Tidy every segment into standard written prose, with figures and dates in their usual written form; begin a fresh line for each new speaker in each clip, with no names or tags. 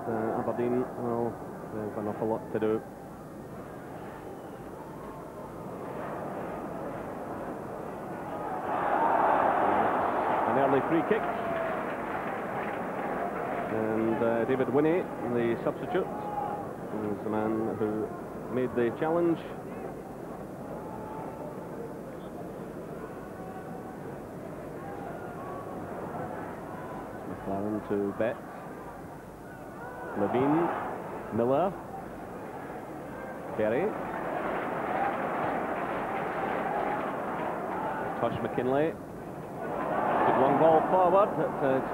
Aberdeen, well, they've an awful lot to do. An early free kick. And David Winnie, the substitute, is the man who made the challenge. McLaren to Betts. Levine, Miller, Berry, Tosh McKinlay. Good long ball forward.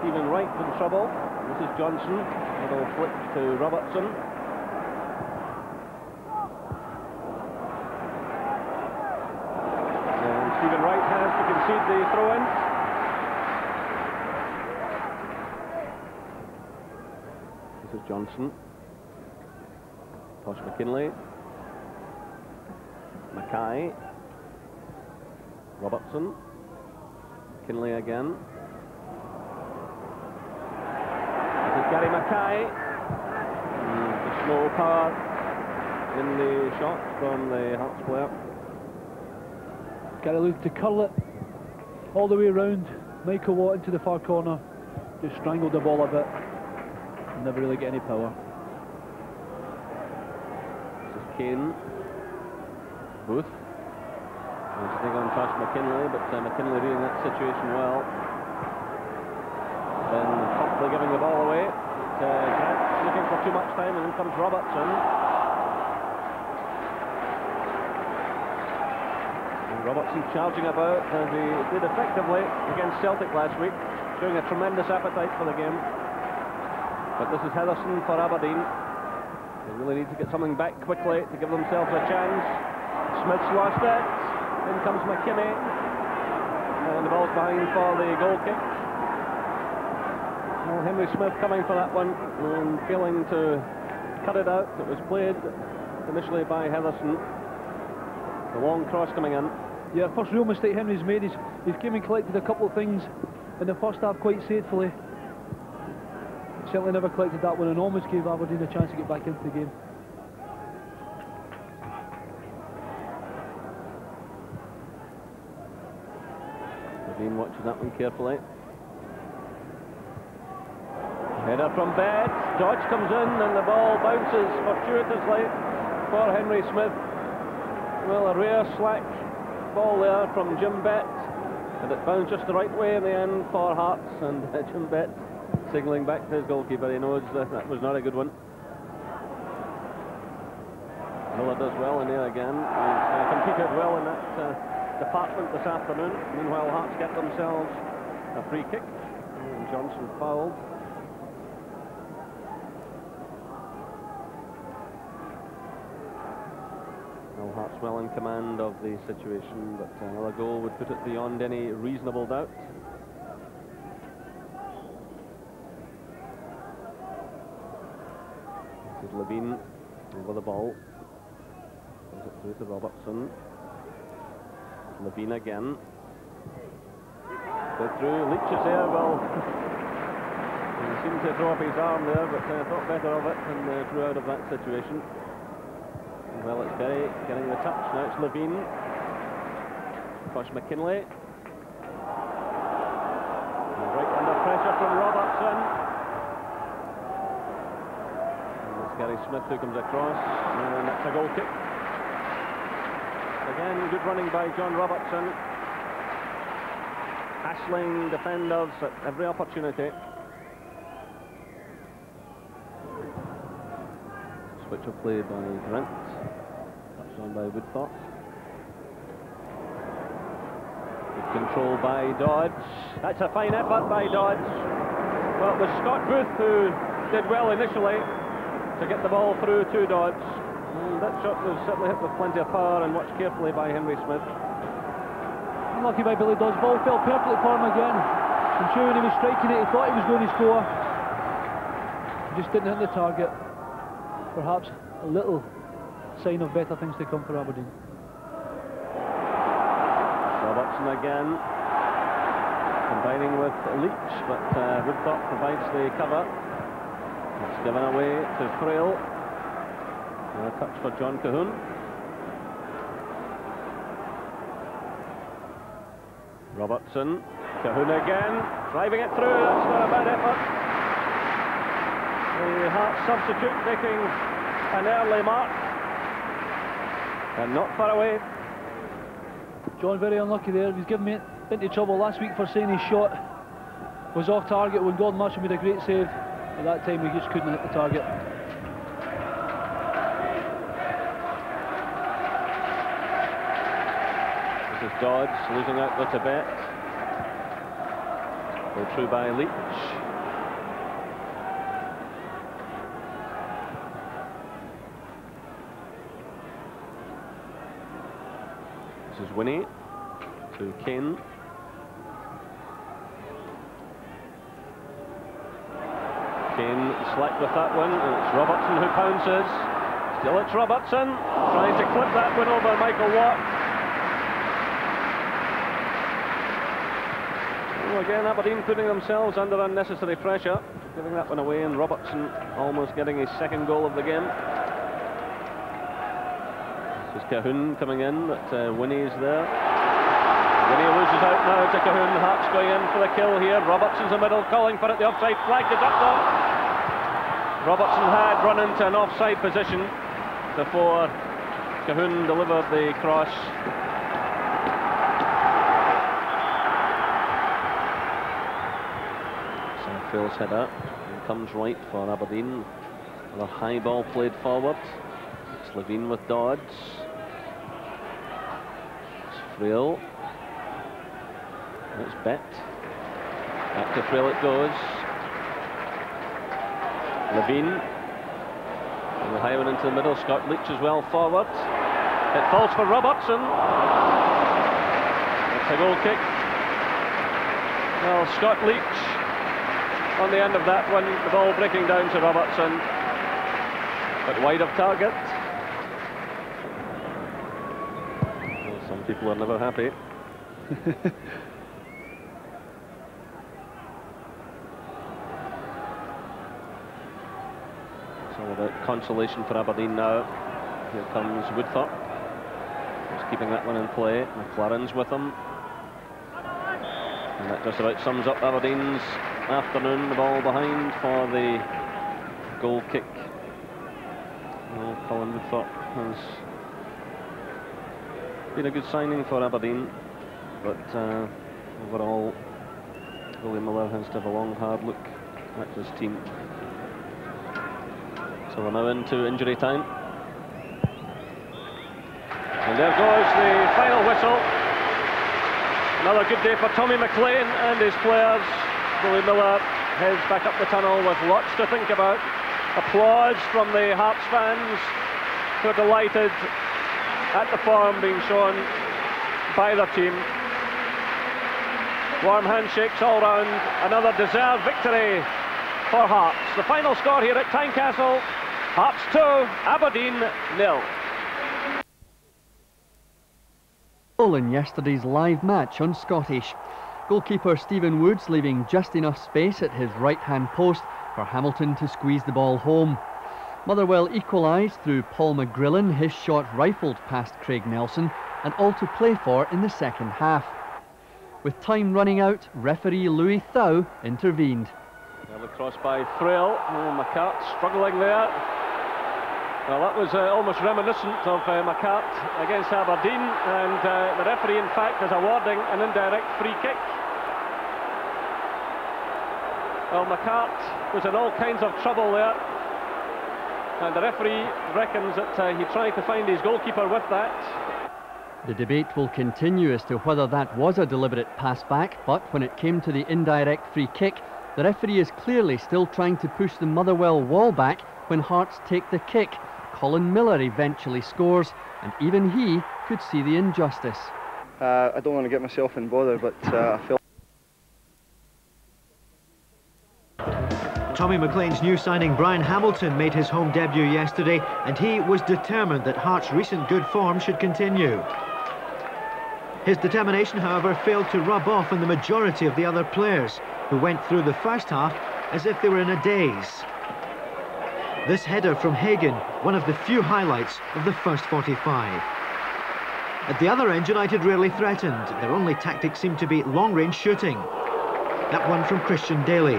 Stephen Wright in trouble. This is Johnson. Little flick to Robertson. And Stephen Wright has to concede the throw-in. Johnson, Tosh McKinlay, Mackay, Robertson, McKinlay again. This is Gary Mackay. There's no power in the shot from the Hearts player.
Gary looked to curl it all the way around. Michael Watt into the far corner, just strangled the ball a bit. Never really get any power.
This is Kane. Booth. Sitting on Tosh McKinlay, but McKinlay reading that situation well. Then promptly giving the ball away. Grant looking for too much time, and in comes Robertson. And Robertson charging about as he did effectively against Celtic last week, showing a tremendous appetite for the game. But this is Henderson for Aberdeen. They really need to get something back quickly to give themselves a chance. Smith's lost it. In comes McKinney. And the ball's behind for the goal kick. Well, Henry Smith coming for that one and failing to cut it out. It was played initially by Henderson. The long cross coming in.
Yeah, first real mistake Henry's made. He's came and collected a couple of things in the first half quite safely. Certainly never collected that one and almost gave Aberdeen a chance to get back into the game.
Aberdeen watches that one carefully. Header from Betts. Dodge comes in and the ball bounces fortuitously for Henry Smith. Well, a rare slack ball there from Jim Betts, and it bounced just the right way in the end for Hearts, and Jim Betts signalling back to his goalkeeper. He knows that was not a good one. Miller does well in there again. He's competed well in that department this afternoon. Meanwhile, Hearts get themselves a free kick, and Johnson fouled. Well, Hearts well in command of the situation, but another goal would put it beyond any reasonable doubt. Levine over the ball, comes it through to Robertson. Levine again. Go through, Leach is there. Well, he seemed to throw up his arm there, but thought better of it and drew out of that situation. And well, it's Berry getting the touch. Now it's Levine. Tosh McKinlay. And right under pressure from Robertson. Gary Smith who comes across, and that's a goal kick. Again, good running by John Robertson. Hassling defenders at every opportunity. Switch of play by Grant. That's on by Woodthorpe. Good control by Dodge. That's a fine effort by Dodge. Well, it was Scott Booth who did well initially to get the ball through to Dodge. And that shot was certainly hit with plenty of power and watched carefully by Henry Smith.
Unlucky by Billy Dodge. Ball fell perfectly for him again. I'm sure when he was striking it, he thought he was going to score. He just didn't hit the target. Perhaps a little sign of better things to come for Aberdeen.
Robertson again, combining with Leach, but Woodthorpe provides the cover. It's given away to Frail. And a touch for John Cahoon. Robertson. Cahoon again. Driving it through. That's not a bad effort. The Hearts substitute making an early mark. And not far away.
John very unlucky there. He's given me into trouble last week for saying his shot was off target when Gordon Marshall made a great save. At that time he just couldn't hit the target.
This is Dodds losing out the Tibet. Go through by Leach. This is Winnie to Kane. Kane slack with that one, and it's Robertson who pounces. Still it's Robertson, trying to clip that one over Michael Watt. Well, again, Aberdeen putting themselves under unnecessary pressure, giving that one away, and Robertson almost getting his second goal of the game. This is Cahoon coming in, but Winnie's there. Winnie loses out now to Cahoon. Hearts going in for the kill here. Robertson's in the middle, calling for it. The offside flag is up though. Robertson had run into an offside position before Cahoon delivered the cross. Phil's header comes right for Aberdeen. Another high ball played forward. It's Levine with Dodds. It's Frail. It's Bet. Back to Frail it goes. Levine. And the high one into the middle. Scott Leach as well forward. It falls for Robertson. It's a goal kick. Well, Scott Leach on the end of that one, the ball breaking down to Robertson, but wide of target. Well, some people are never happy. It's all about consolation for Aberdeen now. Here comes Woodthorpe. He's keeping that one in play. McLaren's with him. And that just about sums up Aberdeen's afternoon. The ball behind for the goal kick. Well, Colin Woodthorpe has been a good signing for Aberdeen, but overall William Miller has to have a long hard look at this team. So we're now into injury time, and there goes the final whistle. Another good day for Tommy McLean and his players. Willie Miller heads back up the tunnel with lots to think about. Applause from the Hearts fans who are delighted at the form being shown by their team. Warm handshakes all round. Another deserved victory for Hearts. The final score here at Tynecastle: Hearts 2, Aberdeen 0.
In yesterday's live match on Scottish. Goalkeeper Stephen Woods leaving just enough space at his right-hand post for Hamilton to squeeze the ball home. Motherwell equalised through Paul McGrillen, his shot rifled past Craig Nelson, and all to play for in the second half. With time running out, referee Louis Thau intervened.
Well, the cross by Frail. Oh, McCart struggling there. Well, that was almost reminiscent of McCart against Aberdeen, and the referee in fact is awarding an indirect free kick. Well, McCart was in all kinds of trouble there, and the referee reckons that he tried to find his goalkeeper with that.
The debate will continue as to whether that was a deliberate pass back, but when it came to the indirect free kick, the referee is clearly still trying to push the Motherwell wall back when Hearts take the kick. Colin Miller eventually scores, and even he could see the injustice.
I don't want to get myself in bother, but I felt...
Tommy McLean's new signing Brian Hamilton made his home debut yesterday, and he was determined that Hearts' recent good form should continue. His determination, however, failed to rub off on the majority of the other players, who went through the first half as if they were in a daze. This header from Hagen, one of the few highlights of the first 45. At the other end, United rarely threatened. Their only tactic seemed to be long-range shooting. That one from Christian Daly.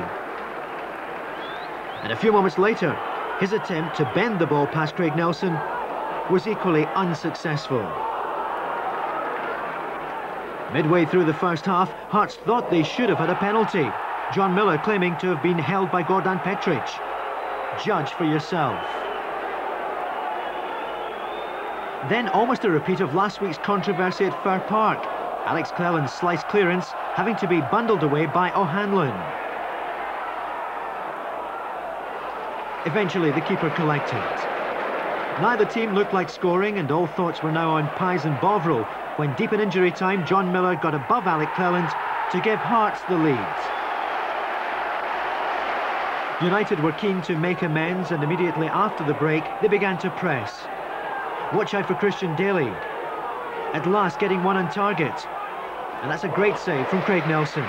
And a few moments later, his attempt to bend the ball past Craig Nelson was equally unsuccessful. Midway through the first half, Hearts thought they should have had a penalty. John Miller claiming to have been held by Gordan Petric. Judge for yourself. Then almost a repeat of last week's controversy at Fir Park. Alex Cleland's slice clearance having to be bundled away by O'Hanlon. Eventually the keeper collected. Neither team looked like scoring, and all thoughts were now on Pies and Bovril when deep in injury time John Miller got above Alex Cleland to give Hearts the lead. United were keen to make amends, and immediately after the break they began to press. Watch out for Christian Daly. At last getting one on target. And that's a great save from Craig Nelson.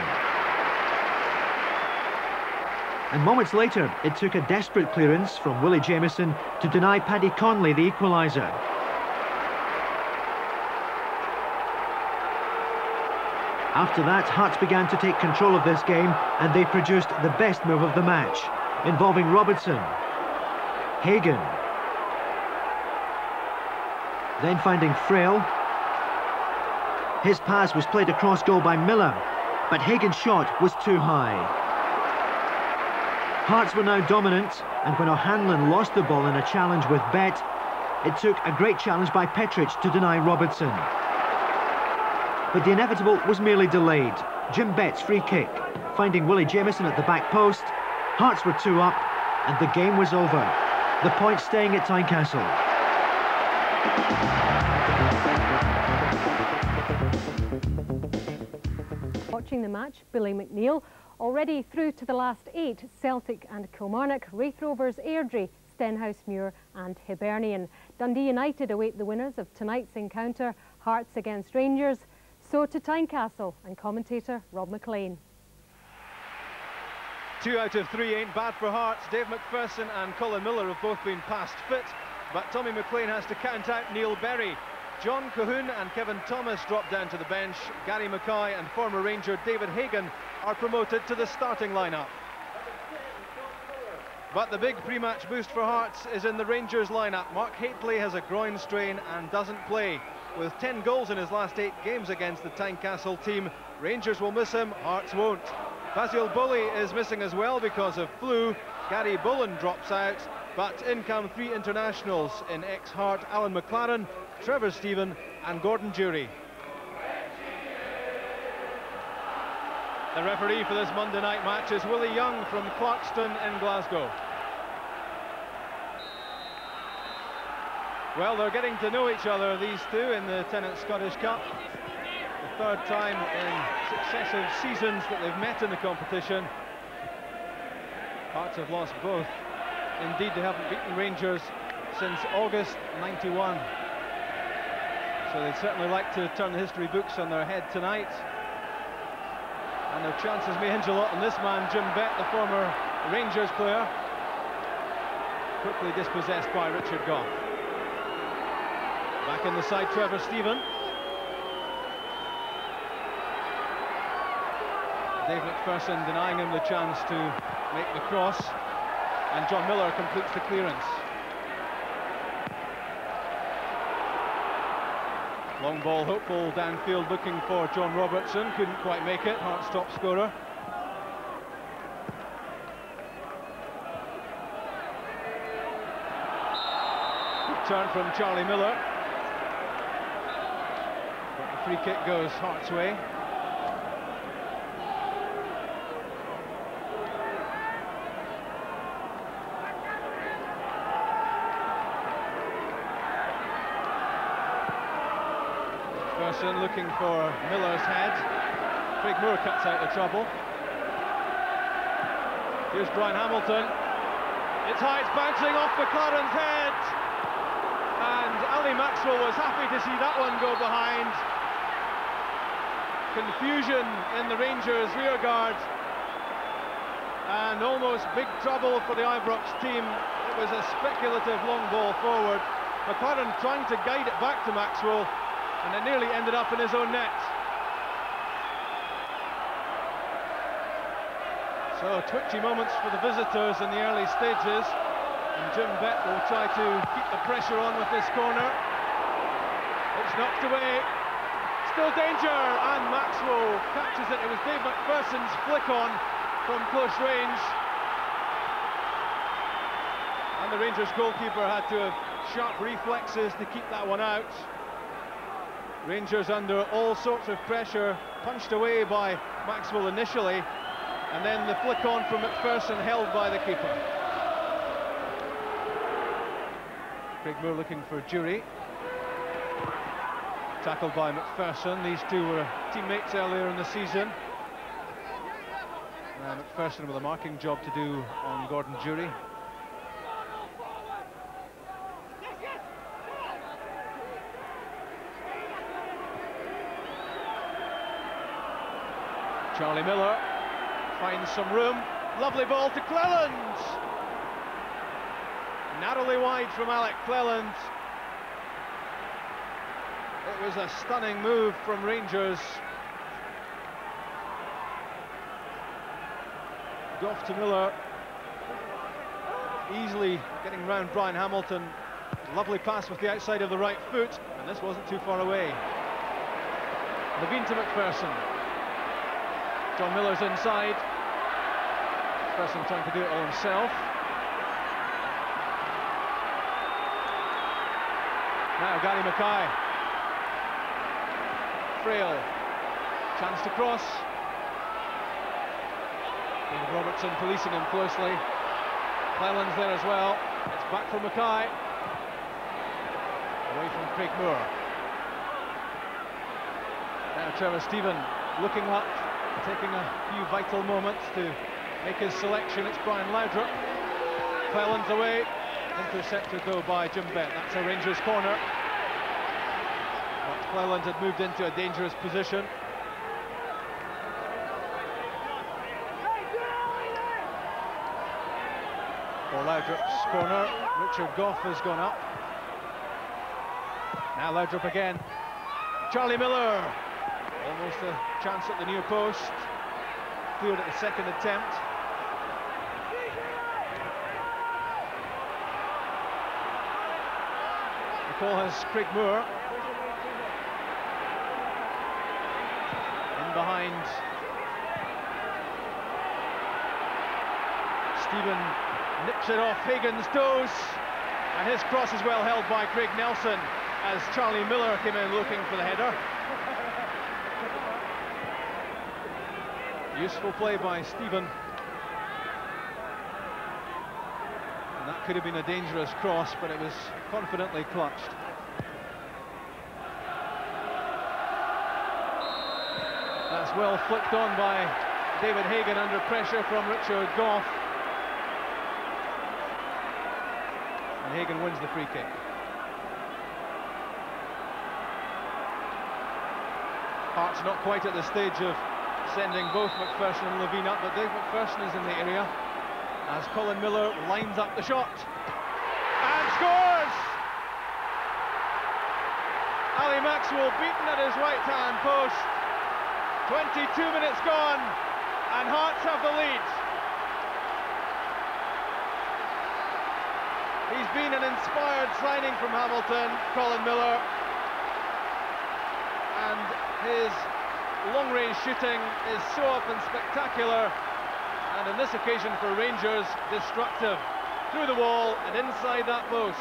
And moments later, it took a desperate clearance from Willie Jamieson to deny Paddy Conley the equaliser. After that, Hearts began to take control of this game, and they produced the best move of the match, involving Robertson, Hagen, then finding Frail. His pass was played across goal by Miller, but Hagen's shot was too high. Hearts were now dominant, and when O'Hanlon lost the ball in a challenge with Bet, it took a great challenge by Petric to deny Robertson. But the inevitable was merely delayed. Jim Bett's free kick, finding Willie Jamieson at the back post. Hearts were 2 up, and the game was over. The point staying at Tynecastle.
Watching the match, Billy McNeil. Already through to the last 8, Celtic and Kilmarnock, Raith Rovers, Airdrie, Stenhousemuir and Hibernian. Dundee United await the winners of tonight's encounter, Hearts against Rangers. So to Tynecastle and commentator Rob McLean.
2 out of 3 ain't bad for Hearts. Dave McPherson and Colin Miller have both been past fit, but Tommy McLean has to count out Neil Berry. John Cahoon and Kevin Thomas drop down to the bench. Gary Mackay and former Ranger David Hagen are promoted to the starting lineup. But the big pre-match boost for Hearts is in the Rangers lineup. Mark Hateley has a groin strain and doesn't play. With 10 goals in his last 8 games against the Tynecastle team, Rangers will miss him, Hearts won't. Basil Bully is missing as well because of flu. Gary Bullen drops out, but in come 3 internationals in ex-Heart Alan McLaren, Trevor Stephen and Gordon Jury. The referee for this Monday night match is Willie Young from Clarkston in Glasgow. Well, they're getting to know each other, these two, in the Tennant Scottish Cup. The 3rd time in successive seasons that they've met in the competition. Hearts have lost both. Indeed, they haven't beaten Rangers since August '91. So they'd certainly like to turn the history books on their head tonight. And their chances may hinge a lot on this man, Jim Bett, the former Rangers player. Quickly dispossessed by Richard Gough. Back in the side, Trevor Stephen. Dave McPherson denying him the chance to make the cross. And John Miller completes the clearance. Long ball hopeful downfield looking for John Robertson, couldn't quite make it, Hearts top scorer. Good turn from Charlie Miller. But the free kick goes Hearts' way. Looking for Miller's head. Craig Moore cuts out the trouble. Here's Brian Hamilton. It's high, it's bouncing off McLaren's head. And Ali Maxwell was happy to see that one go behind. Confusion in the Rangers rearguard. and almost big trouble for the Ibrox team. It was a speculative long ball forward. McLaren trying to guide it back to Maxwell, and it nearly ended up in his own net. So twitchy moments for the visitors in the early stages, and Jim Bett will try to keep the pressure on with this corner. It's knocked away, still danger, and Maxwell catches it. It was Dave McPherson's flick on from close range, and the Rangers goalkeeper had to have sharp reflexes to keep that one out. Rangers under all sorts of pressure, punched away by Maxwell initially, and then the flick on from McPherson held by the keeper. Craig Moore looking for Jury. Tackled by McPherson. These two were teammates earlier in the season. McPherson with a marking job to do on Gordon Jury. Charlie Miller finds some room. Lovely ball to Cleland. Narrowly wide from Alec Cleland. It was a stunning move from Rangers. Goff to Miller. Easily getting round Brian Hamilton. Lovely pass with the outside of the right foot, and this wasn't too far away. Levine to McPherson. John Miller's inside. McPherson trying to do it all himself. Now Gary Mackay. Frail. Chance to cross. David Robertson policing him closely. Cleland's there as well. It's back for Mackay. Away from Craig Moore. Now Trevor Stephen looking up, taking a few vital moments to make his selection. It's Brian Laudrup. Cleland's away. Intercepted though by Jim Bett. That's a Rangers corner. But Cleland had moved into a dangerous position. For Laudrup's corner, Richard Goff has gone up. Now Laudrup again. Charlie Miller. Almost a chance at the near post. Cleared at the second attempt. The call has Craig Moore. In behind. Stephen nips it off Hagan's toes, and his cross is well held by Craig Nelson as Charlie Miller came in looking for the header. Useful play by Stephen. And that could have been a dangerous cross, but it was confidently clutched. That's well flicked on by David Hagan under pressure from Richard Goff. And Hagan wins the free kick. Hearts not quite at the stage of sending both McPherson and Levine up, but Dave McPherson is in the area as Colin Miller lines up the shot and scores! Ali Maxwell beaten at his right-hand post. 22 minutes gone, and Hearts have the lead. He's been an inspired signing from Hamilton, Colin Miller, and his long-range shooting is so up and spectacular, and on this occasion for Rangers, destructive. Through the wall and inside that post.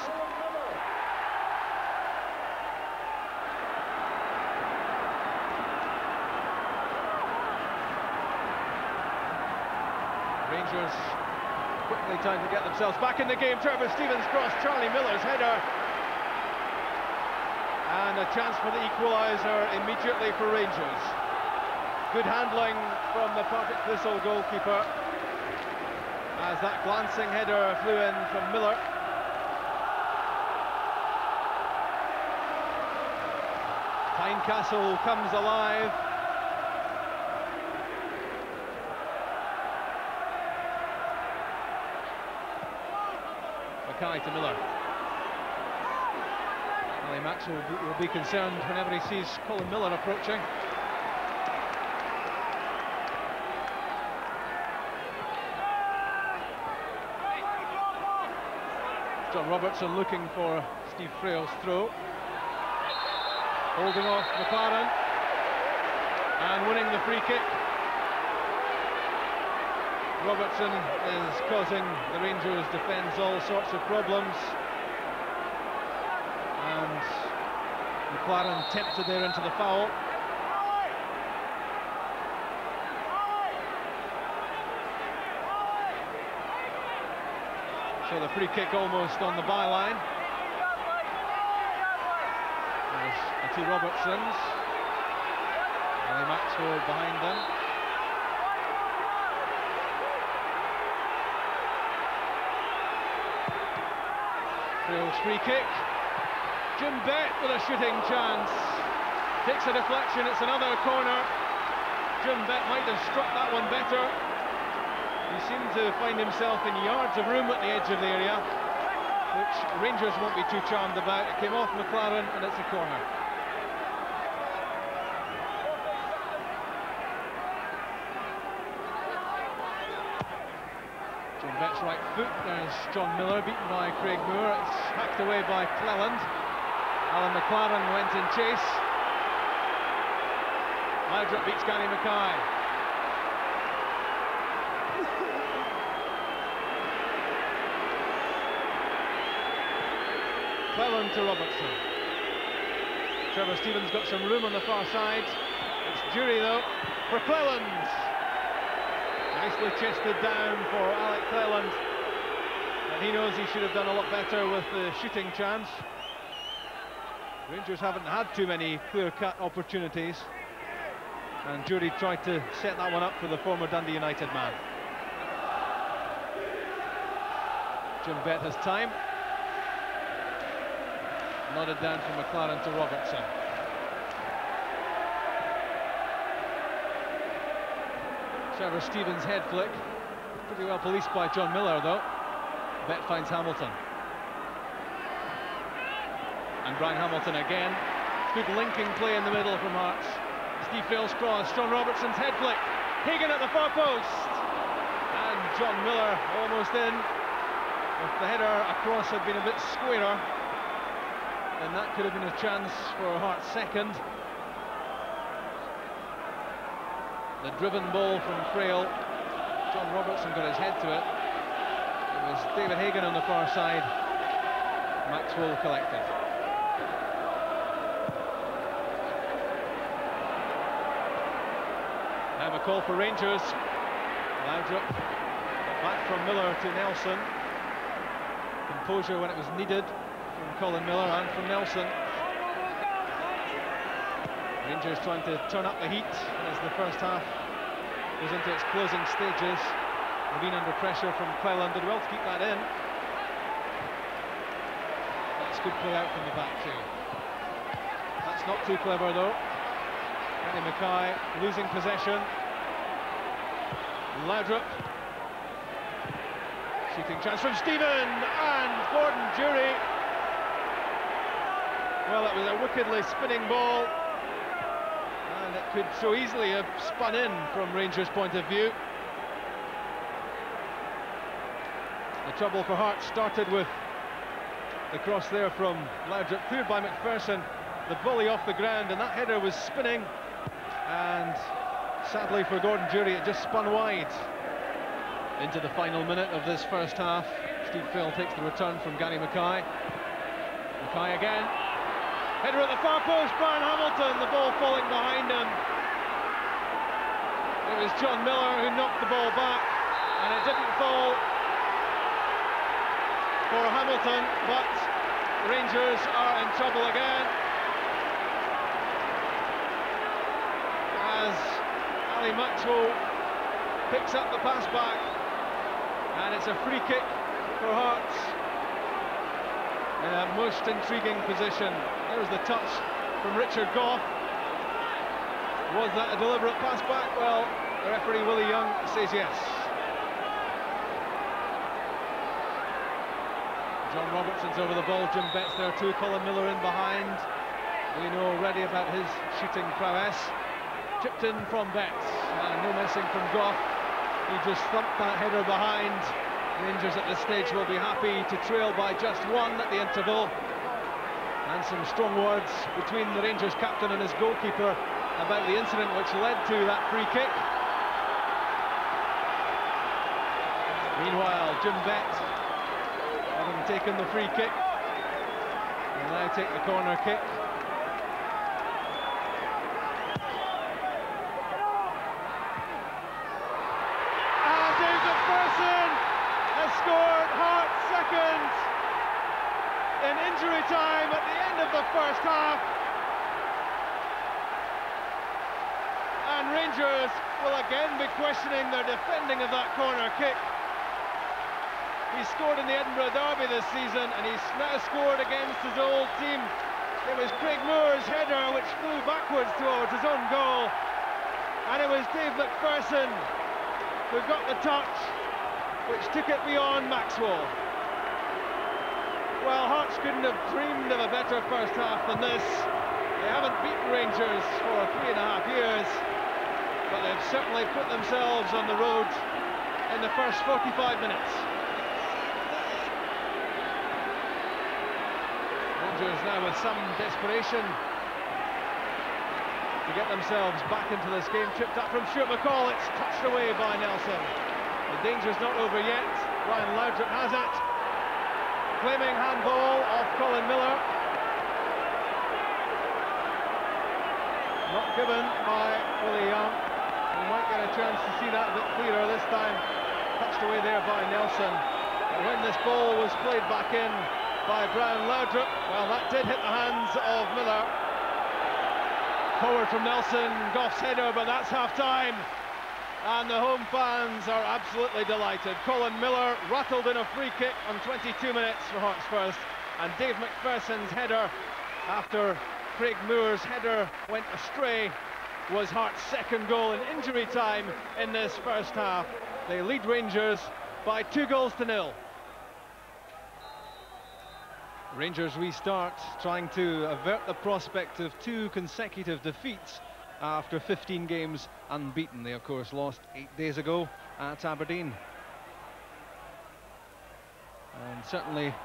Rangers quickly trying to get themselves back in the game. Trevor Stevens cross, Charlie Miller's header. And a chance for the equaliser immediately for Rangers. Good handling from the Partick Thistle goalkeeper as that glancing header flew in from Miller. Tynecastle comes alive. Mackay to Miller. Ali Maxwell will be concerned whenever he sees Colin Miller approaching. John Robertson looking for Steve Frail's throw. Holding off McLaren and winning the free kick. Robertson is causing the Rangers defence all sorts of problems, and McLaren tempted there into the foul. So the free kick almost on the byline. There's the two Robertsons. Ali Maxwell behind them. Frail's free kick. Jim Bett with a shooting chance. Takes a deflection, it's another corner. Jim Bett might have struck that one better. He seemed to find himself in yards of room at the edge of the area, which Rangers won't be too charmed about. It came off McLaren and it's a corner. Jim Bett's right foot, there's John Miller beaten by Craig Moore. It's hacked away by Cleland. Alan McLaren went in chase. Laudrup beats Gary Mackay. Cleland to Robertson. Trevor Stevens got some room on the far side. It's Jury though for Cleland. Nicely chested down for Alec Cleland. And he knows he should have done a lot better with the shooting chance. Rangers haven't had too many clear-cut opportunities. And Jury tried to set that one up for the former Dundee United man. Jim Bett has time. Nodded down from McLaren to Robertson. Trevor Stevens' head flick. Pretty well policed by John Miller though. Bett finds Hamilton. And Brian Hamilton again. Good linking play in the middle from Hearts. Steve Frail's cross. John Robertson's head flick. Hagan at the far post. And John Miller almost in. If the header across had been a bit squarer, and that could have been a chance for Hearts' second. The driven ball from Frail. John Robertson got his head to it. It was David Hagan on the far side. Maxwell collected. Now a call for Rangers. Laudrup back from Miller to Nelson. Composure when it was needed from Colin Miller and from Nelson. Rangers trying to turn up the heat as the first half goes into its closing stages. They've been under pressure from Cleland, did well to keep that in. That's good play out from the back too. That's not too clever though. Gary Mackay losing possession. Laudrup. Shooting chance from Stephen and Gordon Jury. Well, it was a wickedly spinning ball, and it could so easily have spun in from Rangers' point of view. The trouble for Hearts started with the cross there from Laudrup, cleared by McPherson, the volley off the ground, and that header was spinning, and sadly for Gordon Jury it just spun wide. Into the final minute of this first half, Steve Frail takes the return from Gary Mackay. Mackay again. Header at the far post, Brian Hamilton, the ball falling behind him. It was John Miller who knocked the ball back, and it didn't fall for Hamilton, but Rangers are in trouble again. As Ali Maxwell picks up the pass back, and it's a free kick for Hearts. In a most intriguing position. There's the touch from Richard Gough. Was that a deliberate pass back? Well, the referee Willie Young says yes. John Robertson's over the ball, Jim Betts there too, Colin Miller in behind. We know already about his shooting prowess. Chipped in from Betts, and no missing from Goff. He just thumped that header behind. Rangers at this stage will be happy to trail by just one at the interval. And some strong words between the Rangers captain and his goalkeeper about the incident which led to that free kick. Meanwhile, Jim Betts, having taken the free kick, will now take the corner kick. And Dave McPherson has scored Hearts' second in injury time at the end of the first half. And Rangers will again be questioning their defending of that corner kick. He scored in the Edinburgh Derby this season, and he's now scored against his old team. It was Craig Moore's header which flew backwards towards his own goal, and it was Dave McPherson who got the touch which took it beyond Maxwell. Well, Hearts couldn't have dreamed of a better first half than this. They haven't beaten Rangers for 3.5 years, but they've certainly put themselves on the road in the first 45 minutes. Rangers now with some desperation to get themselves back into this game. Tripped up from Stuart McCall, it's touched away by Nelson. The danger's not over yet. Brian Laudrup has it. Claiming handball off Colin Miller. Not given by Willie Young. We might get a chance to see that a bit clearer this time. Touched away there by Nelson. But when this ball was played back in by Brian Laudrup, well, that did hit the hands of Miller. Forward from Nelson, Goff's header, but that's half-time. And the home fans are absolutely delighted. Colin Miller rattled in a free kick on 22 minutes for Hearts first, and Dave McPherson's header, after Craig Moore's header went astray, was Hearts' second goal in injury time in this first half. They lead Rangers by 2-0. Rangers restart, trying to avert the prospect of 2 consecutive defeats after 15 games unbeaten. They, of course, lost 8 days ago at Aberdeen. And certainly,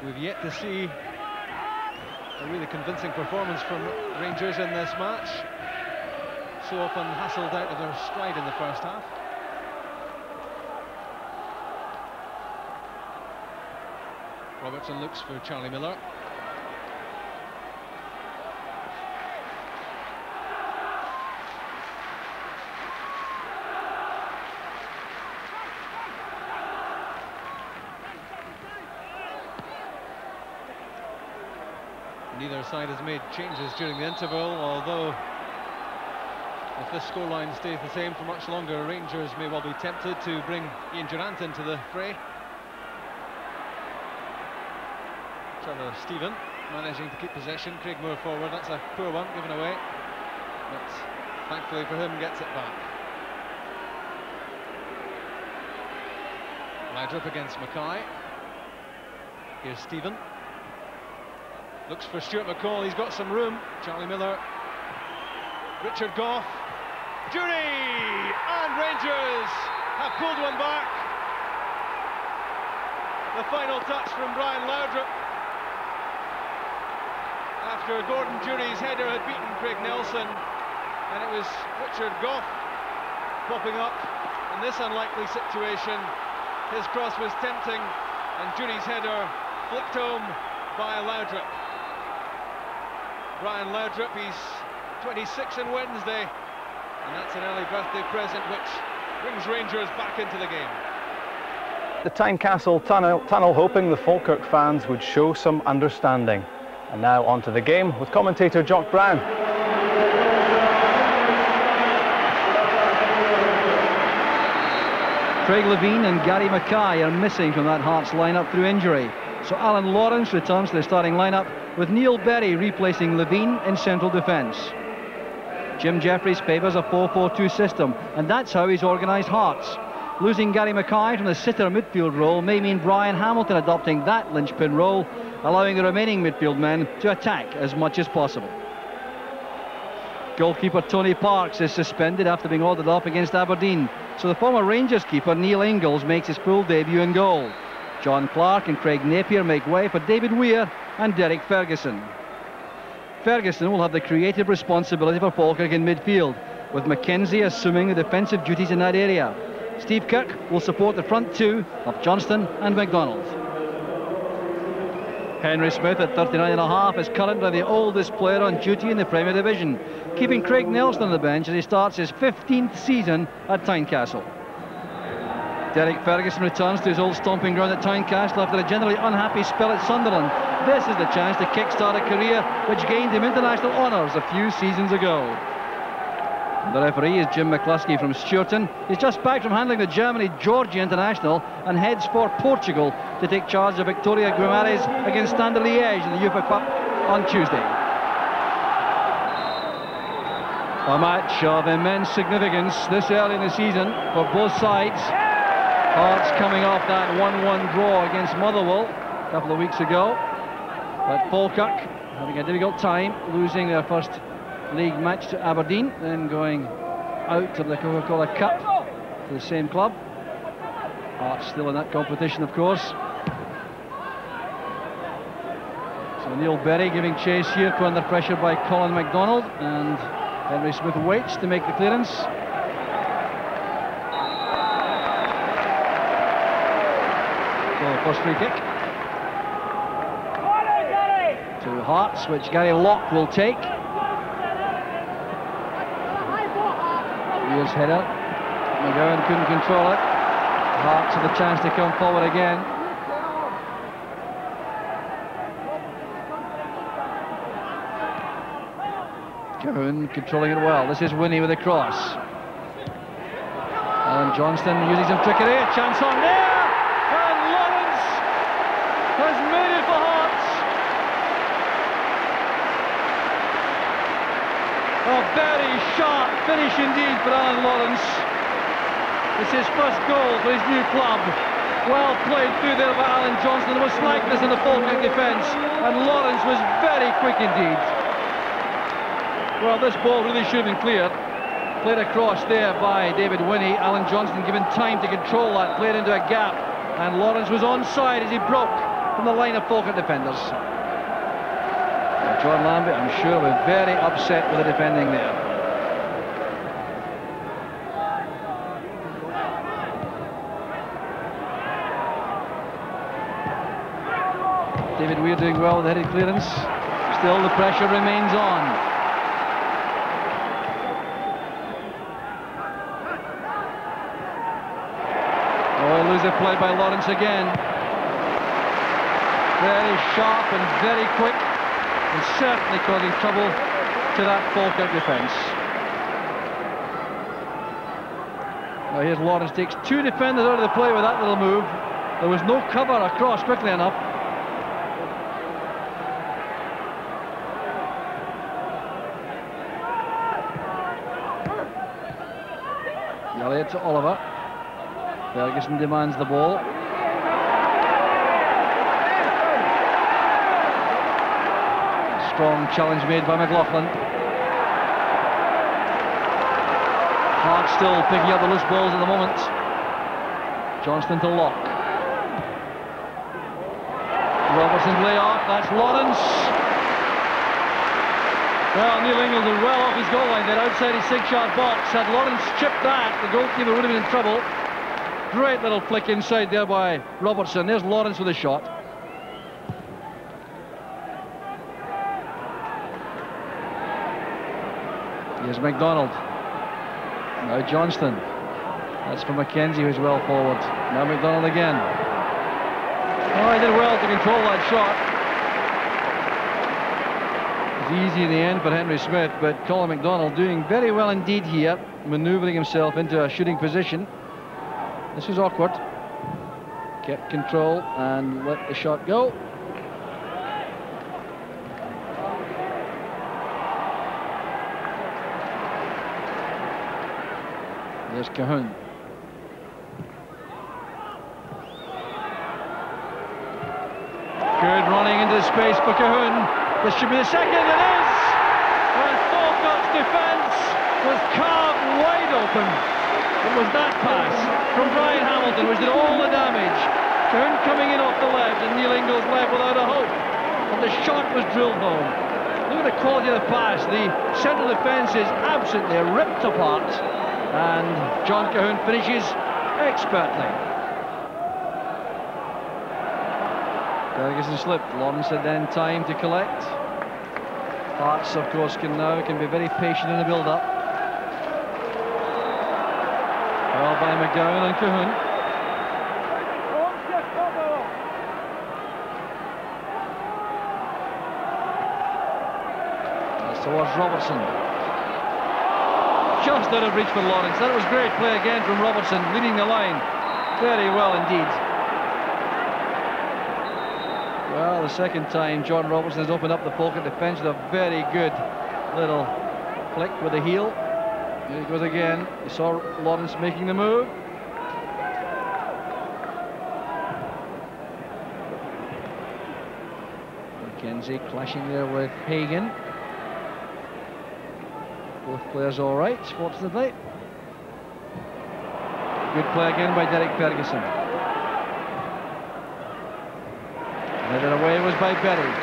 we've yet to see a really convincing performance from Rangers in this match. So often hustled out of their stride in the first half. Robertson looks for Charlie Miller. Neither side has made changes during the interval, although if this scoreline stays the same for much longer, Rangers may well be tempted to bring Ian Durrant into the fray. Trevor Stephen managing to keep possession. Craig Moore forward, that's a poor one given away, but thankfully for him gets it back. Laudrup against Mackay. Here's Stephen. Looks for Stuart McCall, he's got some room. Charlie Miller. Richard Goff. Jury! And Rangers have pulled one back. The final touch from Brian Laudrup, after Gordon Jury's header had beaten Craig Nelson, and it was Richard Goff popping up in this unlikely situation. His cross was tempting, and Jury's header flicked home by Laudrup. Brian Laudrup, he's 26 on Wednesday, and that's an early birthday present which brings Rangers back into the game.
The Tynecastle tunnel hoping the Falkirk fans would show some understanding. And now on to the game with commentator Jock Brown.
Craig Levein and Gary Mackay are missing from that Hearts lineup through injury. So Alan Lawrence returns to the starting lineup with Neil Berry replacing Levein in central defence. Jim Jeffries favours a 4-4-2 system, and that's how he's organised Hearts. Losing Gary Mackay from the sitter midfield role may mean Brian Hamilton adopting that linchpin role, allowing the remaining midfield men to attack as much as possible. Goalkeeper Tony Parks is suspended after being ordered off against Aberdeen, so the former Rangers keeper Neil Ingalls makes his full debut in goal. John Clark and Craig Napier make way for David Weir and Derek Ferguson. Ferguson will have the creative responsibility for Falkirk in midfield, with Mackenzie assuming the defensive duties in that area. Steve Kirk will support the front two of Johnston and MacDonald. Henry Smith at 39.5 is currently the oldest player on duty in the Premier Division, keeping Craig Nelson on the bench as he starts his 15th season at Tynecastle. Derek Ferguson returns to his old stomping ground at Tynecastle after a generally unhappy spell at Sunderland. This is the chance to kickstart a career which gained him international honours a few seasons ago. The referee is Jim McCluskey from Stewarton. He's just back from handling the Germany-Georgia international and heads for Portugal to take charge of Victoria Guimarães against Standard Liège in the UEFA Cup on Tuesday. A match of immense significance this early in the season for both sides. Hearts coming off that 1-1 draw against Motherwell a couple of weeks ago. But Falkirk having a difficult time, losing their first league match to Aberdeen, then going out of the Coca-Cola Cup to the same club. Hearts still in that competition, of course. So Neil Berry giving chase here, put under pressure by Colin MacDonald, and Henry Smith waits to make the clearance. So the first free kick to Hearts, which Gary Locke will take. Here's header. McGowan couldn't control it. Hearts have a chance to come forward again. Cohen controlling it well. This is Winnie with a cross. And Johnston using some trickery. A chance on there! And Lawrence has made it for Hearts. A very sharp finish indeed for Alan Lawrence. It's his first goal for his new club. Well played through there by Alan Johnston. There was slackness in the Falkirk defence, and Lawrence was very quick indeed. Well, this ball really should have been cleared. Played across there by David Winnie. Alan Johnston given time to control that, played into a gap, and Lawrence was onside as he broke from the line of Falkirk defenders. John Lambert, I'm sure, was very upset with the defending there. David Weir doing well with the headed clearance. Still the pressure remains on. Oh, lose a play by Lawrence again. Very sharp and very quick, and certainly causing trouble to that Falkirk defence. Now here's Lawrence, takes two defenders out of the play with that little move. There was no cover across quickly enough. Elliott to Oliver. Ferguson demands the ball. Strong challenge made by McLaughlin. Hearts still picking up the loose balls at the moment. Johnston to Locke. Robertson's lay off, that's Lawrence. Well, Neil Ingalls is well off his goal line there, outside his 6-yard box. Had Lawrence chipped that, the goalkeeper would have been in trouble. Great little flick inside there by Robertson. There's Lawrence with a shot. Here's MacDonald. Now Johnston. That's for Mackenzie, who's well forward. Now MacDonald again. Oh, he did well to control that shot. Easy in the end for Henry Smith, but Colin MacDonald doing very well indeed here, manoeuvring himself into a shooting position. This was awkward. Kept control and let the shot go. There's Cahoon. space for Cahoon. This should be the second, it is! And Falkirk's defence was carved wide open. It was that pass from Brian Hamilton which did all the damage. Cahoon coming in off the left and Neil Ingles left without a hope. And the shot was drilled home. Look at the quality of the pass. The central defence is absolutely ripped apart. And John Cahoon finishes expertly. Ferguson slipped. Lawrence had then time to collect. Hearts, of course, can be very patient in the build-up. Well by McGowan and Cahoon. That's towards Robertson. Just out of reach for Lawrence. That was great play again from Robertson, leading the line very well indeed. Well, the second time John Robertson has opened up the Falkirk defence with a very good little flick with the heel. Here he goes again. You saw Lawrence making the move. Mackenzie clashing there with Hagan. Both players all right, fortunately. Good play again by Derek Ferguson. Headed away was by Berry.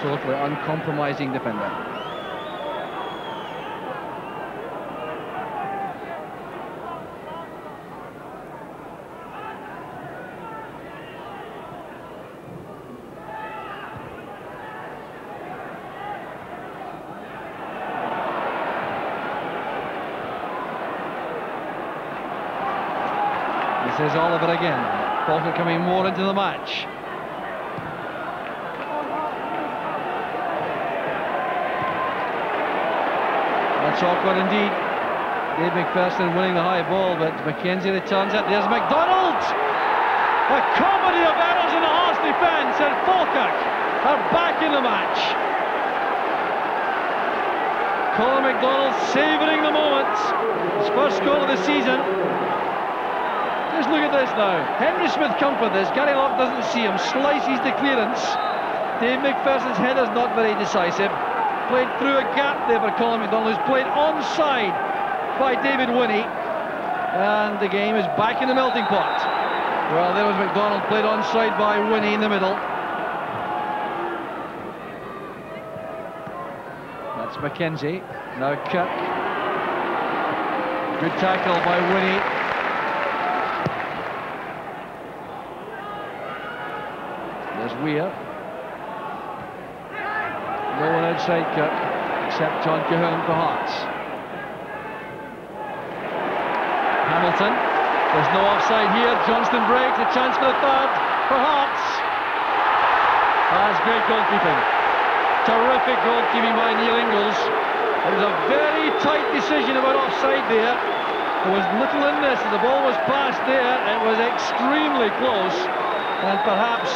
Totally uncompromising defender. This is Oliver again. Falkirk coming more into the match. That's awkward indeed. Dave McPherson winning the high ball, but Mackenzie returns it. There's MacDonald! A comedy of errors in the Hearts defence, and Falkirk are back in the match. Colin MacDonald savouring the moment. His first goal of the season. Just look at this now. Henry Smith come for this. Gary Locke doesn't see him. Slices the clearance. Dave McPherson's header's not very decisive. Played through a gap there for Colin MacDonald, who's played onside by David Winnie. And the game is back in the melting pot. Well, there was MacDonald, played onside by Winnie in the middle. That's Mackenzie. Now Kirk. Good tackle by Winnie. There's Weir. No one outside Kirk except John Cahoon for Hearts. Hamilton. There's no offside here. Johnston breaks. A chance for the third for Hearts. That's great goalkeeping. Terrific goalkeeping by Neil Ingles. It was a very tight decision about offside there. There was little in this. As the ball was passed there, it was extremely close. And perhaps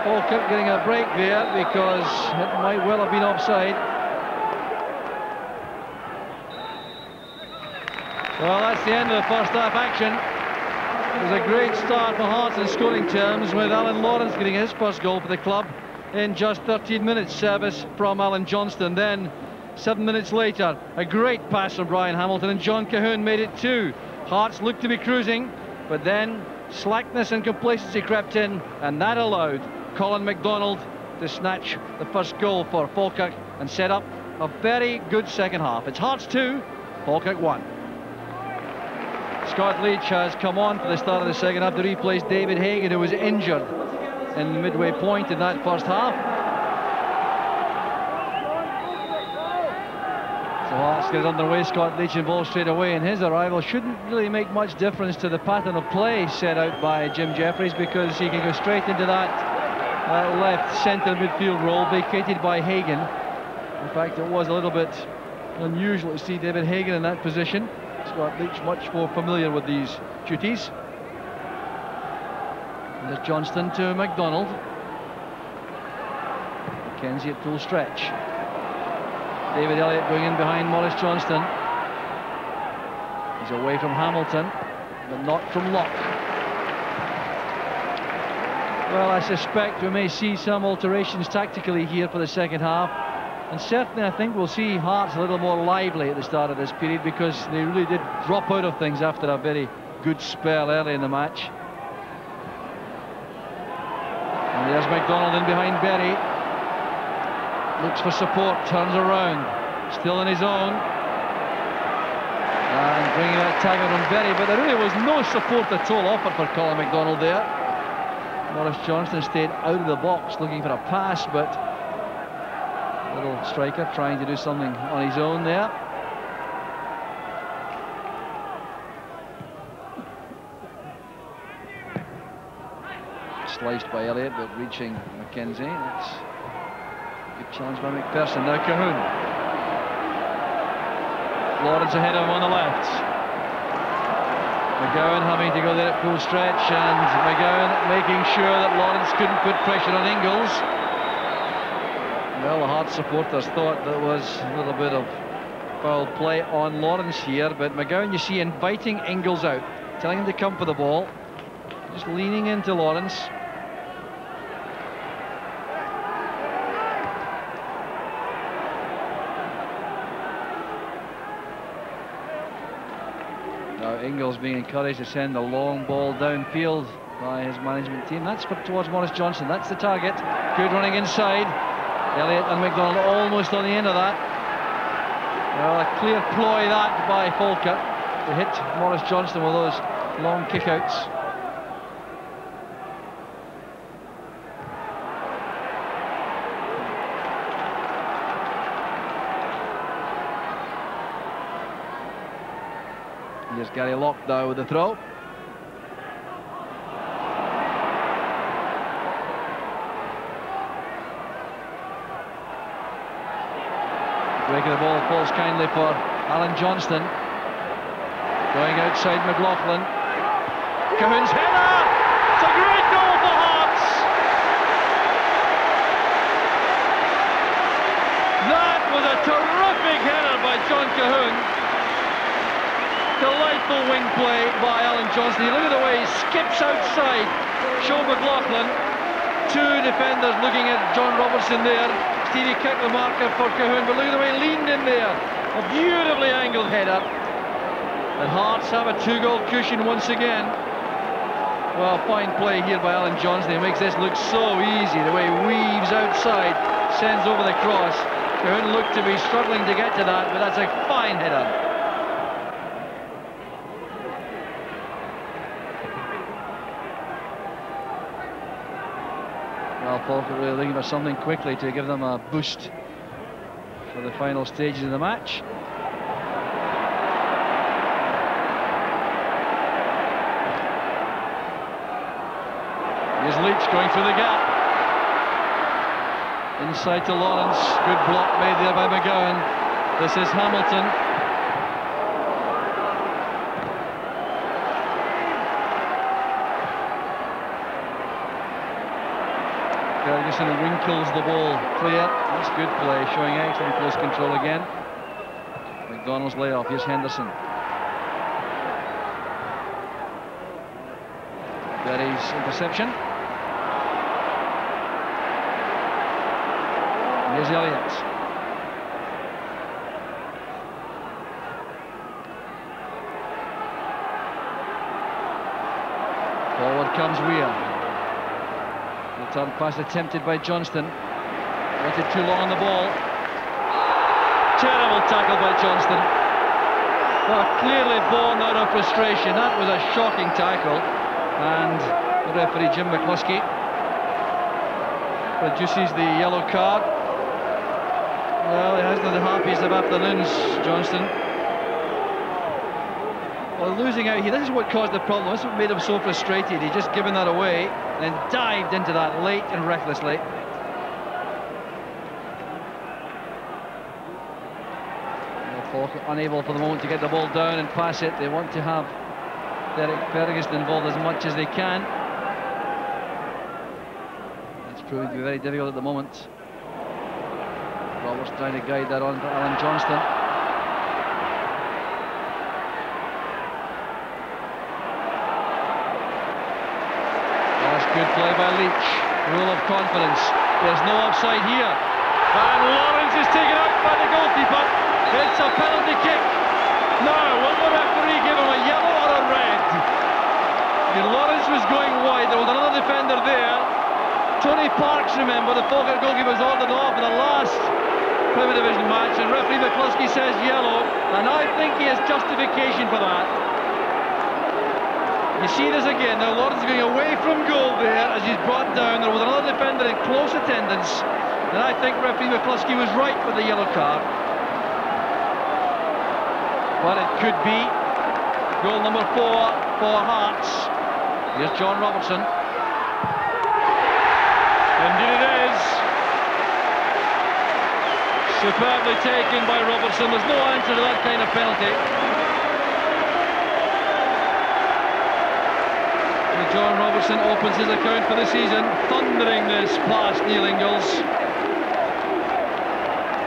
Falkirk getting a break there because it might well have been offside. Well, that's the end of the first half action. It was a great start for Hearts in scoring terms, with Alan Lawrence getting his first goal for the club in just 13 minutes service from Alan Johnston. Then 7 minutes later, a great pass from Brian Hamilton, and John Cahoon made it 2. Hearts looked to be cruising, but then slackness and complacency crept in, and that allowed Colin MacDonald to snatch the first goal for Falkirk and set up a very good second half. It's Hearts 2, Falkirk 1. Scott Leach has come on for the start of the second half to replace David Hagan, who was injured in the midway point in that first half. So Hearts get underway. Scott Leach involved straight away, and his arrival shouldn't really make much difference to the pattern of play set out by Jim Jeffries, because he can go straight into that left centre midfield role vacated by Hagan. In fact, it was a little bit unusual to see David Hagan in that position. Scott Leach much more familiar with these duties. And there's Johnston to MacDonald. Mackenzie at full stretch. David Elliott going in behind Maurice Johnston. He's away from Hamilton, but not from Locke. Well, I suspect we may see some alterations tactically here for the second half. And certainly I think we'll see Hearts a little more lively at the start of this period, because they really did drop out of things after a very good spell early in the match. And there's MacDonald in behind Berry. Looks for support, turns around. Still on his own. And bringing that tackle from Berry, but there really was no support at all offered for Colin MacDonald there. Maurice Johnston stayed out of the box looking for a pass, but little striker trying to do something on his own there. Sliced by Elliott, but reaching Mackenzie. That's a good challenge by McPherson. Now Cahoon. Lawrence ahead of him on the left. McGowan having to go there at full stretch, and McGowan making sure that Lawrence couldn't put pressure on Ingles. Well, the Hearts supporters thought there was a little bit of foul play on Lawrence here, but McGowan, you see, inviting Ingles out, telling him to come for the ball, just leaning into Lawrence. Now Ingles being encouraged to send a long ball downfield by his management team. That's towards Maurice Johnston. That's the target. Good running inside. Elliott and MacDonald almost on the end of that. Well, a clear ploy that by Falkirk to hit Maurice Johnston with those long kickouts. Here's Gary Locke now with the throw. Breaking the ball falls kindly for Alan Johnston. Going outside McLaughlin. Cahoon's header! It's a great goal for Hearts! That was a terrific header by John Cahoon. Delightful wing play by Alan Johnston. Look at the way he skips outside. Show McLaughlin. Two defenders looking at John Robertson there. Stevie kicked the marker for Cahoon, but look at the way he leaned in there. A beautifully angled header. And Hearts have a 2-goal cushion once again. Well, fine play here by Alan Johnston. He makes this look so easy. The way he weaves outside, sends over the cross. Cahoon looked to be struggling to get to that, but that's a fine header. Well, Falkirk really looking for something quickly to give them a boost for the final stages of the match. Here's Leach going through the gap. Inside to Lawrence. Good block made there by McGowan. This is Hamilton. Ferguson wrinkles the ball clear. That's good play, showing excellent close control again. McDonald's layoff. Here's Henderson. Berry's interception. Here's Elliott. Forward comes Weir. Return pass attempted by Johnston. Waited too long on the ball. Terrible tackle by Johnston. Well, clearly born out of frustration. That was a shocking tackle. And the referee, Jim McCluskey, produces the yellow card. Well, he hasn't the happiest of afternoons, Johnston. Well, losing out here, this is what caused the problem. This is what made him so frustrated. He just given that away and then dived into that late and recklessly. Falkirk unable for the moment to get the ball down and pass it. They want to have Derek Ferguson involved as much as they can. It's proving to be very difficult at the moment. Roberts trying to guide that on for Alan Johnston. Good play by Leach. Rule of confidence. There's no offside here. And Lawrence is taken out by the goalkeeper. It's a penalty kick. Now, will the referee give him a yellow or a red? And Lawrence was going wide. There was another defender there. Tony Parks, remember, the Falkirk goalkeeper was ordered off in the last Premier Division match, and referee McCluskey says yellow, and I think he has justification for that. You see this again. Now Lawrence is going away from goal there as he's brought down. There was another defender in close attendance, and I think referee McCluskey was right with the yellow card. But it could be goal number 4 for Hearts. Here's John Robertson. Indeed it is. Superbly taken by Robertson. There's no answer to that kind of penalty. So John Robertson opens his account for the season, thundering this past Neil Ingalls.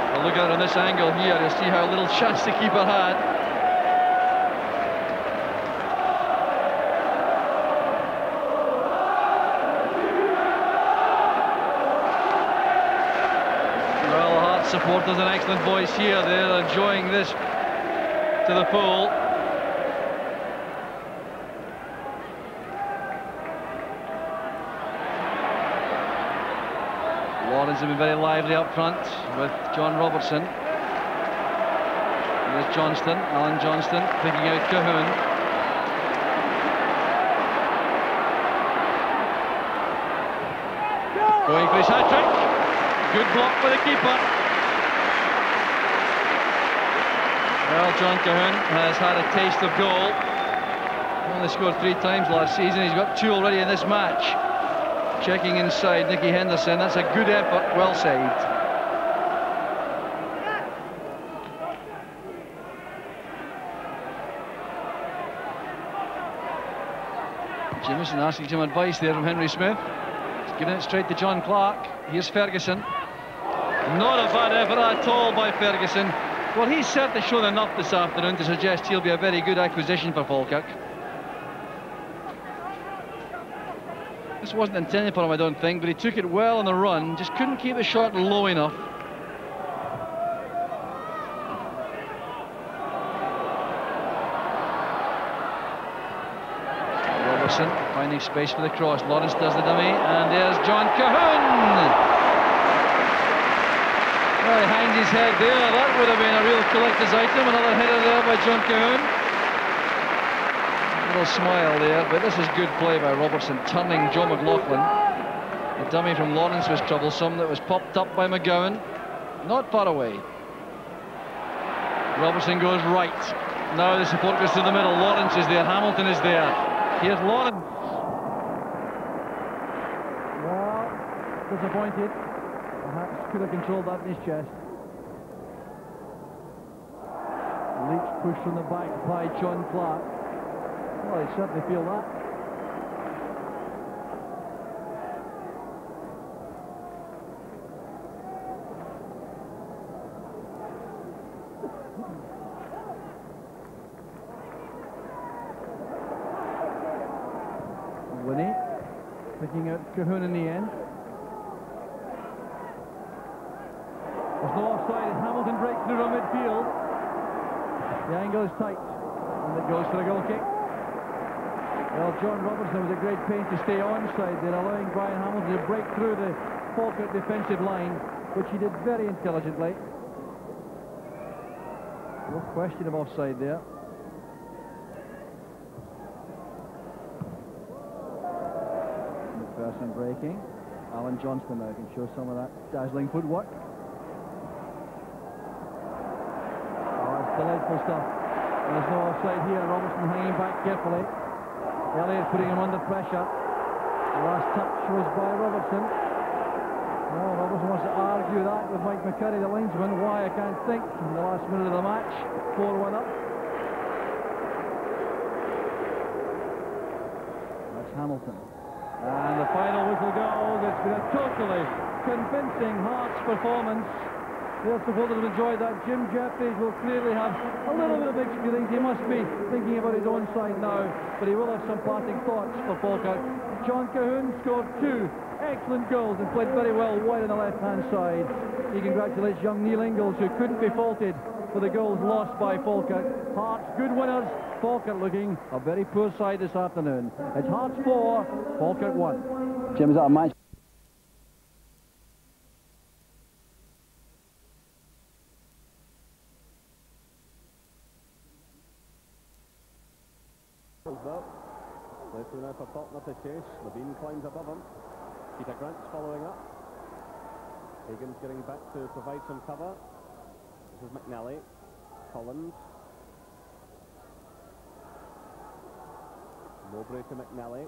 Well, look at it on this angle here, you'll see how little chance the keeper had. Supporters an excellent voice here. They're enjoying this to the full. Lawrence have been very lively up front with John Robertson. There's Johnston, Alan Johnston picking out Cahoon. Going for his hat-trick. Good block by the keeper. Well, John Cahoon has had a taste of goal. Only scored 3 times last season. He's got 2 already in this match. Checking inside, Nicky Henderson. That's a good effort, well saved. Jamieson asking some advice there from Henry Smith. He's giving it straight to John Clark. Here's Ferguson. Not a bad effort at all by Ferguson. Well, he's certainly shown enough this afternoon to suggest he'll be a very good acquisition for Falkirk. This wasn't intended for him, I don't think, but he took it well on the run, just couldn't keep the shot low enough. Robertson finding space for the cross. Lawrence does the dummy, and there's John Cahoon. Well, he hangs his head there. That would have been a real collector's item. Another header there by John Cahoon. A little smile there, but this is good play by Robertson, turning Joe McLaughlin. The dummy from Lawrence was troublesome. That was popped up by McGowan. Not far away. Robertson goes right. Now the support goes to the middle. Lawrence is there. Hamilton is there. Here's Lawrence.
Well, disappointed. Perhaps could have controlled that in his chest. Leach pushed from the back by John Clark. Well, I certainly feel that. Winnie picking out Cahoon in the end. There's no offside as Hamilton breaks through on midfield. The angle is tight, and it goes for a goal kick. Well, John Robertson was a great pain to stay onside. They're allowing Brian Hamilton to break through the Falkirk defensive line, which he did very intelligently. No question of offside there. McPherson breaking. Alan Johnston now can show some of that dazzling footwork. Delightful stuff. There's no offside here. Robertson hanging back carefully. Elliott putting him under pressure. The last touch was by Robertson. Well, Robertson wants to argue that with Mike McCurry, the linesman. Why, I can't think. In the last minute of the match, 4-1 up. That's Hamilton. And the final whistle goes. It's been a totally convincing Hearts performance. There's the folder to enjoy that. Jim Jeffries will clearly have a little bit of mixed feelings. He must be thinking about his own side now, but he will have some passing thoughts for Falkirk. John Cahoon scored 2 excellent goals and played very well wide on the left-hand side. He congratulates young Neil Ingalls, who couldn't be faulted for the goals lost by Falkirk. Hearts, good winners. Falkirk looking a very poor side this afternoon. It's Hearts 4, Falkirk 1.
Jim, is that a match?
Let's now for Faulkner to chase. Levine climbs above him. Peter Grant's following up. Higgins getting back to provide some cover. This is McNally. Collins. Mowbray to McNally.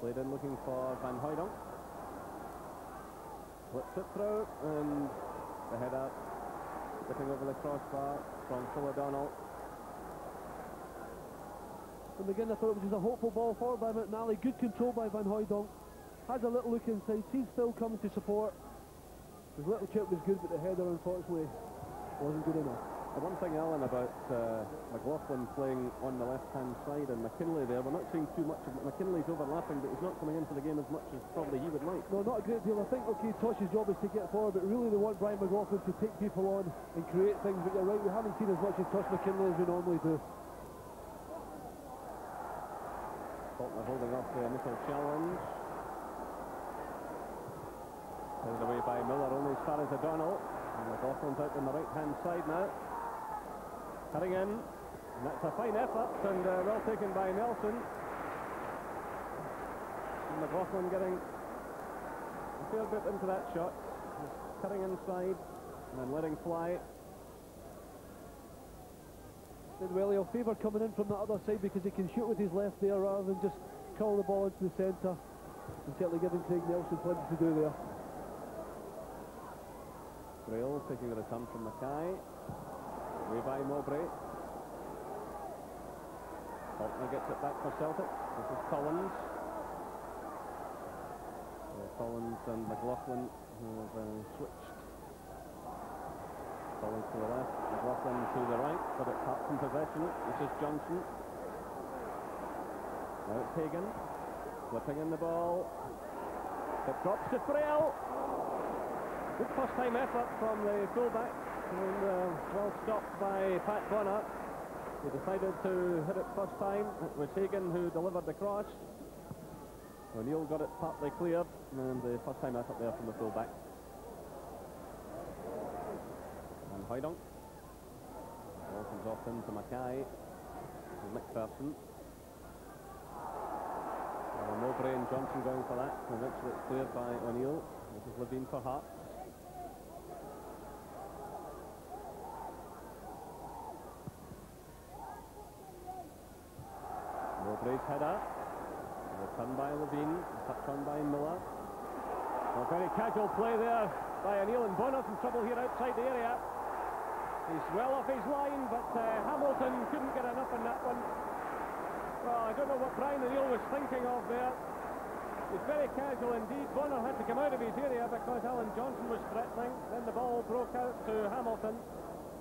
Played in looking for Van Hooydonk. Flips it through, and the header slipping over the crossbar from Phil O'Donnell.
And again, I thought it was just a hopeful ball forward by McNally. Good control by Van Hooydonk. Has a little look inside, sees Phil coming to support. His little chip was good, but the header, unfortunately, wasn't good enough.
The one thing, Alan, about McLaughlin playing on the left-hand side and McKinley there, we're not seeing too much of McKinley's overlapping, but he's not coming into the game as much as probably he would like.
No, not a great deal. I think, okay, Tosh's job is to get forward, but really they want Brian McLaughlin to take people on and create things. But you're right, we haven't seen as much of Tosh McKinley as we normally do.
Faulkner holding off the initial challenge. Carried away by Miller, only as far as O'Donnell. And McLaughlin's out on the right-hand side now. Cutting in, and that's a fine effort, and well taken by Nelson. And McLaughlin getting a fair bit into that shot. Just cutting inside, and then letting fly.
Did well, he'll favour coming in from the other side because he can shoot with his left there rather than just curl the ball into the centre. And certainly giving Craig Nelson plenty to do there.
Grail taking the return from Mackay. Away by Mowbray. Faulkner gets it back for Celtic. This is Collins. Collins and McLaughlin have switched. Collins to the left, McLaughlin to the right, but it's Hearts in possession. This is Johnson. Now it's Hagan. Flipping in the ball. It drops to Frail. Good first-time effort from the fullback, and well stopped by Pat Bonner. He decided to hit it first time. It was Hagan who delivered the cross. O'Neill got it partly cleared, and the first-time effort there from the fullback. And Hooydonk. Ball comes off into Mackay. And McPherson. Mowbray and Johnson going for that. Eventually it's cleared by O'Neill. This is Levine for Hearts. Mowbray's header. Return by Levine. Touch on by Miller. A very casual play there by O'Neill, and Bonner's in trouble here outside the area. He's well off his line, but Hamilton couldn't get enough on that one. Well, I don't know what Brian O'Neill was thinking of there. It's very casual indeed. Bonner had to come out of his area because Alan Johnson was threatening. Then the ball broke out to Hamilton.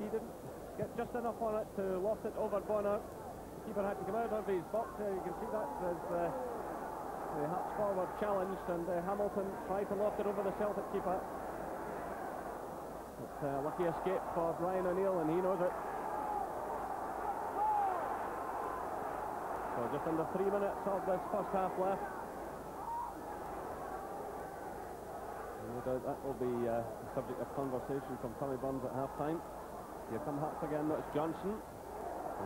He didn't get just enough on it to loft it over Bonner. The keeper had to come out of his box. You can see that as the Hearts forward challenged, and Hamilton tried to loft it over the Celtic keeper. It's a lucky escape for Brian O'Neill, and he knows it. So just under 3 minutes of this first half left. No doubt that will be the subject of conversation from Tommy Burns at half-time. Here come Hearts again, that's Johnson.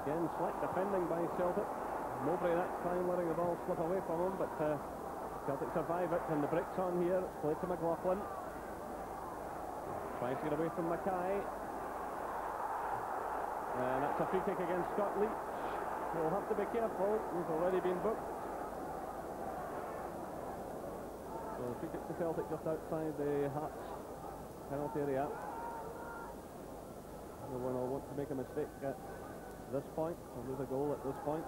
Again, slack defending by Celtic. Mowbray that time letting the ball slip away from him, but Celtic survive it, and the break's on here. It's played to McLaughlin. Tries to get away from Mackay. And that's a free kick against Scott Leach. He'll have to be careful. He's already been booked. So the free kick to Celtic just outside the Hearts penalty area. No one will want to make a mistake at this point, or lose a goal at this point.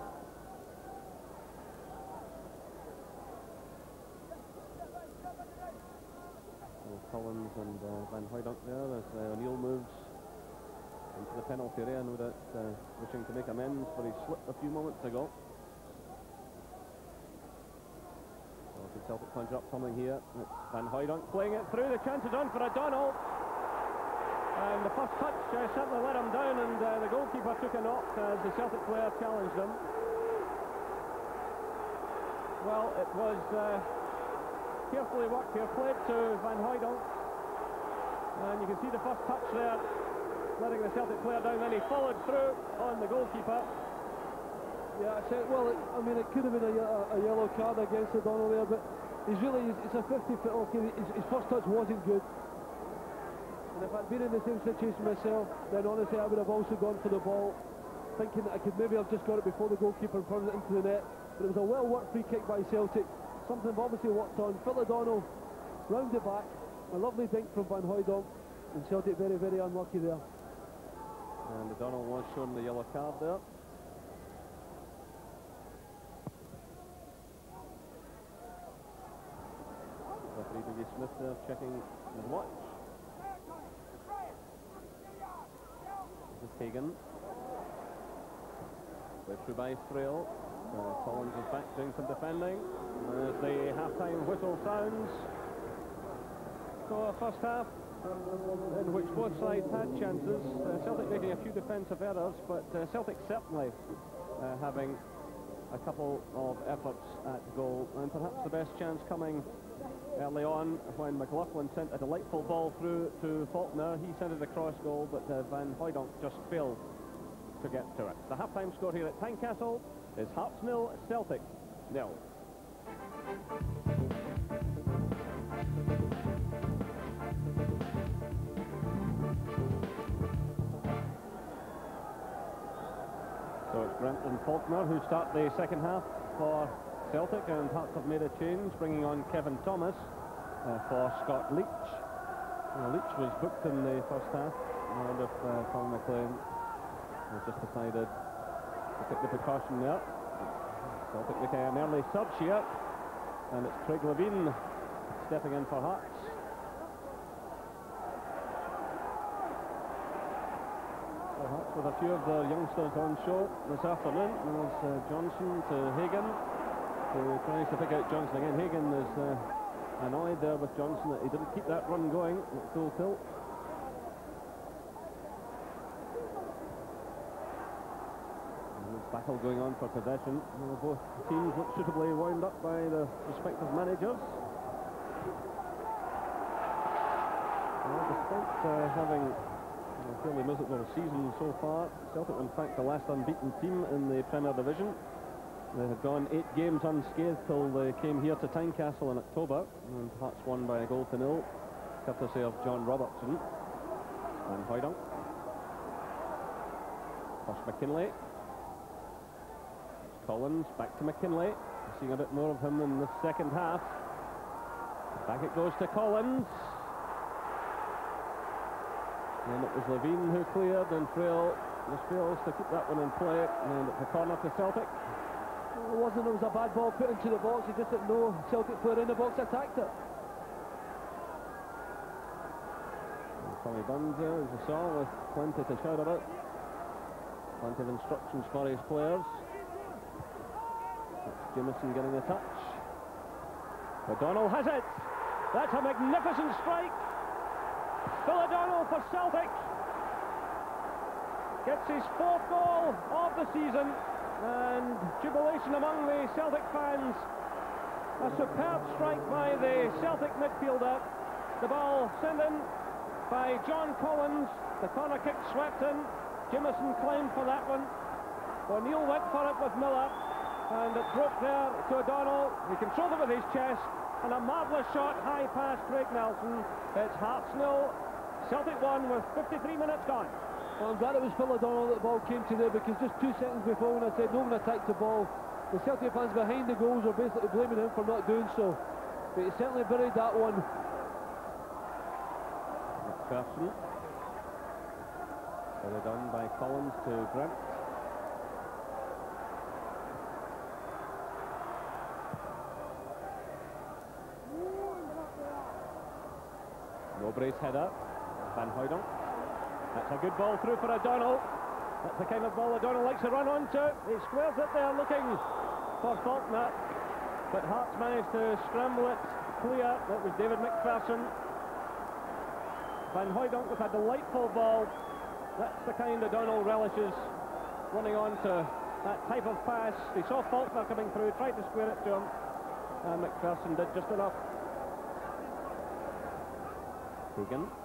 Collins and Van Hooydonk there as O'Neill moves into the penalty area, no doubt wishing to make amends for his slip a few moments ago. Well, the Celtic conjure up something here. It's Van Hooydonk playing it through. The chance is on for O'Donnell. And the first touch certainly let him down, and the goalkeeper took a knock as the Celtic player challenged him. Well, it was carefully worked here, played to Van Hooydonk. And you can see the first touch there, letting the Celtic player down, then he followed through on the goalkeeper.
Yeah, well, it could have been a yellow card against O'Donnell there, but it's a 50-50. Okay, his first touch wasn't good. And if I'd been in the same situation myself, then honestly I would have also gone for the ball, thinking that I could maybe have just got it before the goalkeeper and turned it into the net. But it was a well-worked free kick by Celtic, something they've obviously worked on. Phil O'Donnell round the back, a lovely dink from Van Hooydonk, and Celtic very, very unlucky there.
And O'Donnell was shown the yellow card there. Referee Dougie Smith there checking his watch. This is Hagan. Played through by Frail. Collins is back doing some defending. As the half-time whistle sounds. So a first half in which both sides had chances. Celtic making a few defensive errors, but Celtic certainly having a couple of efforts at goal, and perhaps the best chance coming early on when McLaughlin sent a delightful ball through to Faulkner. He sent it across goal, but Van Hooydonk just failed to get to it. The half-time score here at Tynecastle is Hearts 0, Celtic 0. So it's Brent and Faulkner who start the second half for Celtic, and Hearts have made a change, bringing on Kevin Thomas for Scott Leach. Leach was booked in the first half, and if Colin McLean has just decided to take the precaution there. Celtic making an early surge here, and it's Craig Levine stepping in for Hearts. So Hearts with a few of their youngsters on show this afternoon. There's Johnson to Hagan, who tries to pick out Johnson again. Hagan is annoyed there with Johnson that he didn't keep that run going at full tilt. Battle going on for possession. Both teams look suitably wound up by the respective managers. Despite having a fairly miserable season so far, Celtic in fact the last unbeaten team in the Premier Division. They had gone 8 games unscathed till they came here to Tynecastle in October, and Hearts won by a goal to 0, courtesy of John Robertson. Van Hooydonk. First McKinlay. Collins back to McKinlay. Seeing a bit more of him in the second half. Back it goes to Collins. And it was Levine who cleared, and Frail just fails to keep that one in play, and it's a corner to Celtic.
It wasn't, it was a bad ball put into the box, he just had no Celtic player in the box attacked it.
And Tommy Burns there, as you saw, with plenty to shout about. Plenty of instructions for his players. That's Jamieson getting a touch. O'Donnell has it! That's a magnificent strike! Phil O'Donnell for Celtic! Gets his 4th goal of the season, and jubilation among the Celtic fans. A superb strike by the Celtic midfielder. The ball sent in by John Collins. The corner kick swept in. Jamieson claimed for that one. O'Neill went for it with Miller, and it broke there to O'Donnell. He controlled it with his chest, and a marvellous shot, high past Craig Nelson. It's Hearts 0, Celtic 1 with 53 minutes gone.
Well, I'm glad it was Phil O'Donnell that the ball came to there, because just 2 seconds before when I said no one attacked the ball, the Celtic fans behind the goals were basically blaming him for not doing so. But he certainly buried that one.
McPherson. Well done by Collins to Grant. Mowbray's header. Van Hooydonk. That's a good ball through for O'Donnell. That's the kind of ball O'Donnell likes to run onto. He squares it there looking for Faulkner. But Hearts managed to scramble it clear. That was David McPherson. Van Hooydonk with a delightful ball. That's the kind O'Donnell relishes, running on to that type of pass. He saw Faulkner coming through, tried to square it to him, and McPherson did just enough. Hogan.